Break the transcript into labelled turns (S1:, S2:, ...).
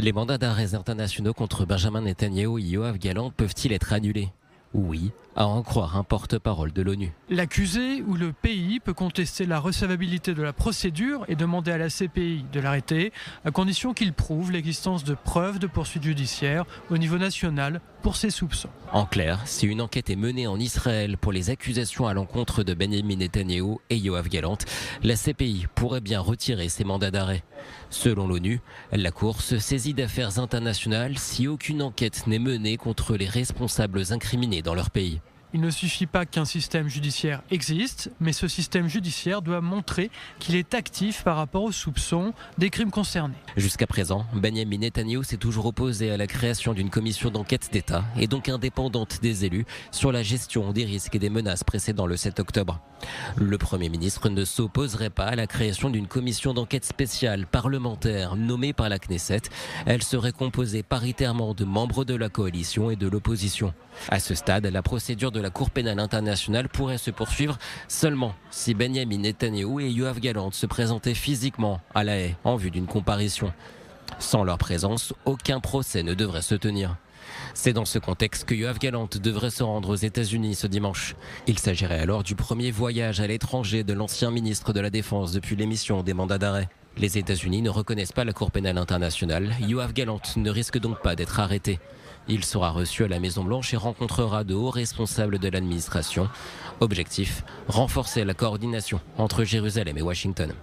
S1: Les mandats d'arrêt internationaux contre Benjamin Netanyahou et Yoav Gallant peuvent-ils être annulés? Oui, à en croire un porte-parole de l'ONU.
S2: L'accusé ou le pays peut contester la recevabilité de la procédure et demander à la CPI de l'arrêter, à condition qu'il prouve l'existence de preuves de poursuites judiciaires au niveau national pour ses soupçons.
S1: En clair, si une enquête est menée en Israël pour les accusations à l'encontre de Benjamin Netanyahou et Yoav Gallant, la CPI pourrait bien retirer ses mandats d'arrêt. Selon l'ONU, la Cour se saisit d'affaires internationales si aucune enquête n'est menée contre les responsables incriminés dans leur pays.
S2: Il ne suffit pas qu'un système judiciaire existe, mais ce système judiciaire doit montrer qu'il est actif par rapport aux soupçons des crimes concernés.
S1: Jusqu'à présent, Benjamin Netanyahou s'est toujours opposé à la création d'une commission d'enquête d'État et donc indépendante des élus sur la gestion des risques et des menaces précédant le 7 octobre. Le Premier ministre ne s'opposerait pas à la création d'une commission d'enquête spéciale parlementaire nommée par la Knesset. Elle serait composée paritairement de membres de la coalition et de l'opposition. À ce stade, la procédure de la Cour pénale internationale pourrait se poursuivre seulement si Benjamin Netanyahou et Yoav Gallant se présentaient physiquement à La Haye en vue d'une comparution. Sans leur présence, aucun procès ne devrait se tenir. C'est dans ce contexte que Yoav Gallant devrait se rendre aux États-Unis ce dimanche. Il s'agirait alors du premier voyage à l'étranger de l'ancien ministre de la Défense depuis l'émission des mandats d'arrêt. Les États-Unis ne reconnaissent pas la Cour pénale internationale. Yoav Gallant ne risque donc pas d'être arrêté. Il sera reçu à la Maison-Blanche et rencontrera de hauts responsables de l'administration. Objectif, renforcer la coordination entre Jérusalem et Washington.